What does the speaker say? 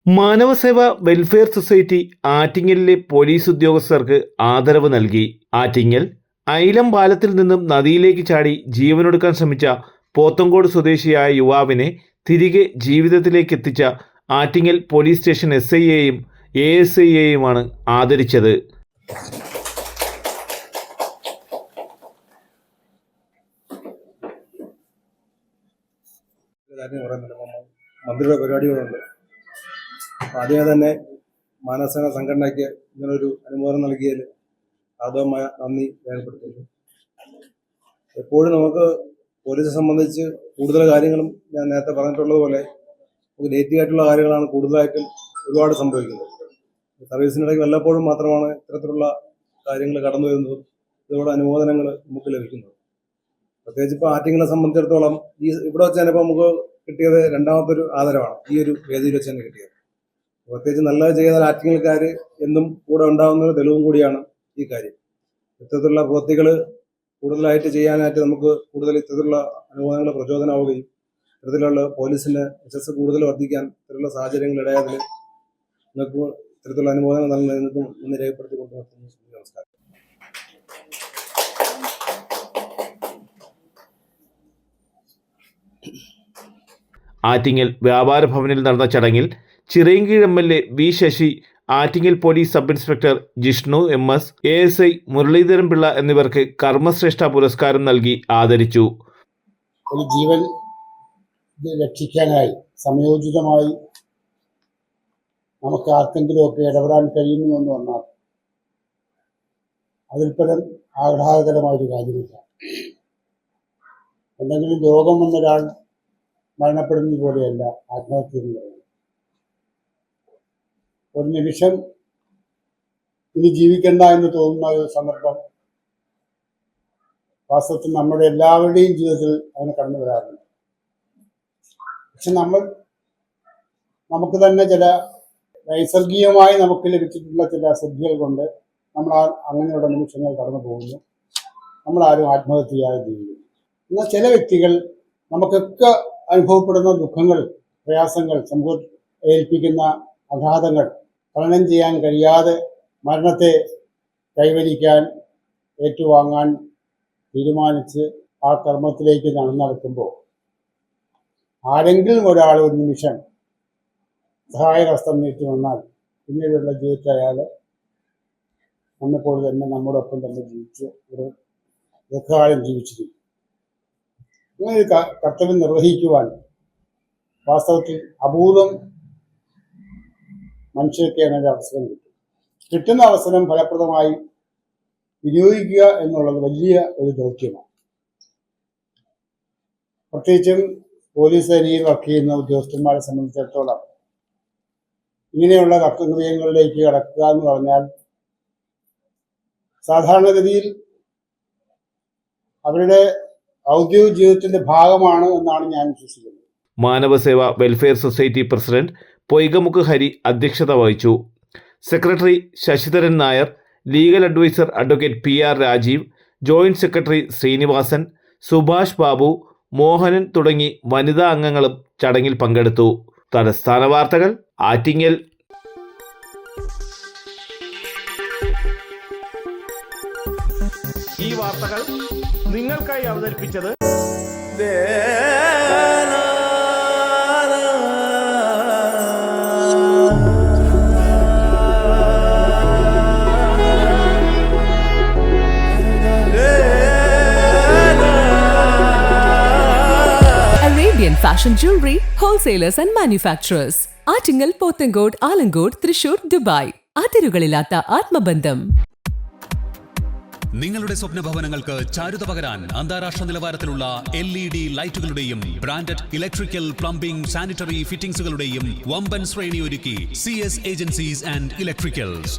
മാനവസേവ welfare society ആറ്റിങ്ങലിലെ police ഉദ്യോഗസ്ഥർക്ക് ആദരവ് നൽകി. ആറ്റിങ്ങൽ ഐലം പാലത്തിൽ നിന്നും നദിയിലേക്ക് ചാടി ജീവനൊടുക്കാൻ ശ്രമിച്ച പോത്തങ്കോട് സ്വദേശിയായ യുവാവിനെ തിരികെ ജീവിതത്തിലേക്ക് എത്തിച്ച ആറ്റിങ്ങൽ പോലീസ് സ്റ്റേഷൻ SIയെയും ASIയെയുമാണ് ആദരിച്ചത്. മന്ത്രിയുടെ പരിപാടികളുണ്ട്. ആദ്യമേ തന്നെ മാനവസേന സംഘടനയ്ക്ക് ഇങ്ങനൊരു അനുമോദനം നൽകിയതിൽ ആദ്യമായ നന്ദി രേഖപ്പെടുത്തുന്നു. എപ്പോഴും നമുക്ക് പോലീസിനെ സംബന്ധിച്ച് കൂടുതൽ കാര്യങ്ങളും ഞാൻ നേരത്തെ പറഞ്ഞിട്ടുള്ളതുപോലെ നമുക്ക് നെഗറ്റീവായിട്ടുള്ള കാര്യങ്ങളാണ് കൂടുതലായിട്ടും ഒരുപാട് സംഭവിക്കുന്നത്. സർവീസിനിടയ്ക്ക് വല്ലപ്പോഴും മാത്രമാണ് ഇത്തരത്തിലുള്ള കാര്യങ്ങൾ കടന്നു വരുന്നതും ഇതോടെ അനുമോദനങ്ങൾ നമുക്ക് ലഭിക്കുന്നത്. പ്രത്യേകിച്ച് ഇപ്പോൾ ആറ്റിങ്ങളെ സംബന്ധിച്ചിടത്തോളം ഇവിടെ വെച്ച് തന്നെ ഇപ്പോൾ നമുക്ക് കിട്ടിയത് രണ്ടാമത്തെ ഒരു ആദരവാണ്. ഈ ഒരു വേദിയിൽ വെച്ച് തന്നെ കിട്ടിയത്. പ്രത്യേകിച്ച് നല്ലത് ചെയ്താൽ ആറ്റിങ്ങൽക്കാർ എന്നും കൂടെ ഉണ്ടാകുന്ന ഒരു തെളിവും കൂടിയാണ് ഈ കാര്യം. ഇത്തരത്തിലുള്ള പ്രവൃത്തികൾ കൂടുതലായിട്ട് ചെയ്യാനായിട്ട് നമുക്ക് കൂടുതൽ ഇത്തരത്തിലുള്ള അനുഭവങ്ങൾ പ്രചോദനമാവുകയും ഇത്തരത്തിലുള്ള പോലീസിൻ്റെ യശസ് കൂടുതൽ വർദ്ധിക്കാൻ ഇത്തരത്തിലുള്ള സാഹചര്യങ്ങൾ ഇടയാതിൽ നിങ്ങൾക്ക് ഇത്തരത്തിലുള്ള അനുഭവങ്ങൾ നൽകുന്നതിനും ഇന്ന് രേഖപ്പെടുത്തിക്കൊണ്ട് നിർത്തുന്നു. നമസ്കാരം. ആറ്റിങ്ങൽ വ്യാപാര ഭവനിൽ നടന്ന ചടങ്ങിൽ ചിറയൻകീഴ് MLA V ശശി, Attingal police sub inspector Jishnu MS, ASI Muraleedharan Pillai എന്നിവർക്ക് കർമ്മശ്രേഷ്ഠ പുരസ്കാരം നൽകി ആദരിച്ചു. ഒരു ജീവൻ രക്ഷിക്കാനായി സമയോചിതമായി നമുക്ക് ആർക്കെങ്കിലുമൊക്കെ ഇടപെടാൻ കഴിയുന്നുവെന്ന് വന്നാൽ അതിൽ പരം ആഹ്ലാദകരമായൊരു കാര്യമില്ല. എന്തെങ്കിലും രോഗം വന്നൊരാൾ മരണപ്പെടുന്നത് പോലെയല്ല ആത്മഹത്യ എന്ന് പറയുന്നത്. ഒരു നിമിഷം ഇനി ജീവിക്കണ്ട എന്ന് തോന്നുന്ന ഒരു സന്ദർഭം വാസ്തവത്തിൽ നമ്മുടെ എല്ലാവരുടെയും ജീവിതത്തിൽ അതിന് കടന്നു വരാറുണ്ട്. പക്ഷെ നമുക്ക് തന്നെ ചില നൈസർഗികമായി നമുക്ക് ലഭിച്ചിട്ടുള്ള ചില സിദ്ധികൾ കൊണ്ട് നമ്മൾ അങ്ങനെയുള്ള നിമിഷങ്ങൾ കടന്നു പോകുന്നു. നമ്മളാരും ആത്മഹത്യ ചെയ്യാതെ ജീവിക്കുന്നു. എന്നാൽ ചില വ്യക്തികൾ നമുക്കൊക്കെ അനുഭവപ്പെടുന്ന ദുഃഖങ്ങൾ, പ്രയാസങ്ങൾ, സമൂഹം ഏൽപ്പിക്കുന്ന ആഘാതങ്ങൾ തരണം ചെയ്യാൻ കഴിയാതെ മരണത്തെ കൈവരിക്കാൻ ഏറ്റുവാങ്ങാൻ തീരുമാനിച്ച് ആ കർമ്മത്തിലേക്ക് നടക്കുമ്പോൾ ആരെങ്കിലും ഒരാൾ ഒരു നിമിഷം സഹായഹസ്തം നീട്ടി വന്നാൽ പിന്നീടുള്ള ജീവിതത്തിൽ അയാൾ നമ്മെപ്പോലെ തന്നെ നമ്മോടൊപ്പം തന്നെ ജീവിച്ച് ഒരു ദീർഘകാലം ജീവിച്ചിരിക്കും. അങ്ങനെ ഒരു കർത്തവ്യം നിർവഹിക്കുവാൻ വാസ്തവത്തിൽ അപൂർവം മനുഷ്യർക്ക് അങ്ങനെ ഒരു അവസരം കിട്ടും. കിട്ടുന്ന അവസരം ഫലപ്രദമായി വിനിയോഗിക്കുക എന്നുള്ളത് വലിയ ഒരു ദൗത്യമാണ്. പ്രത്യേകിച്ചും പോലീസ് സേനയിൽ വർക്ക് ചെയ്യുന്ന ഉദ്യോഗസ്ഥന്മാരെ സംബന്ധിച്ചിടത്തോളം ഇങ്ങനെയുള്ള കർത്തവ്യങ്ങളിലേക്ക് കടക്കുക എന്ന് പറഞ്ഞാൽ സാധാരണഗതിയിൽ അവരുടെ ഔദ്യോഗിക ജീവിതത്തിന്റെ ഭാഗമാണ് എന്നാണ് ഞാൻ വിശ്വസിക്കുന്നത്. Manavaseva welfare society president Poykamukku Hari അധ്യക്ഷത വഹിച്ചു. Secretary Sasidharan Nair, legal adviser advocate PR Rajeev, joint secretary Srinivasan, Subhash Babu, Mohanan തുടങ്ങി വനിതാ അംഗങ്ങളും ചടങ്ങിൽ പങ്കെടുത്തു. തലസ്ഥാന വാർത്തകൾ ആറ്റിങ്ങൽ. ഈ വാർത്തകൾ നിങ്ങൾക്കായി അവതരിപ്പിച്ചത് Arabian Fashion Jewelry Wholesalers and Manufacturers. Attingal, Pothencode, Alamcode, Thrissur, Dubai. അതിരുകളില്ലാത്ത ആത്മബന്ധം. നിങ്ങളുടെ സ്വപ്ന ഭവനങ്ങൾക്ക് ചാരുത പകരാൻ അന്താരാഷ്ട്ര നിലവാരത്തിലുള്ള LED ലൈറ്റുകളുടെയും ബ്രാൻഡഡ് ഇലക്ട്രിക്കൽ, പ്ലംബിംഗ്, സാനിറ്ററി ഫിറ്റിംഗ്സുകളുടെയും വമ്പൻ ശ്രേണി ഒരുക്കി CS ഏജൻസീസ് ആൻഡ് ഇലക്ട്രിക്കൽസ്.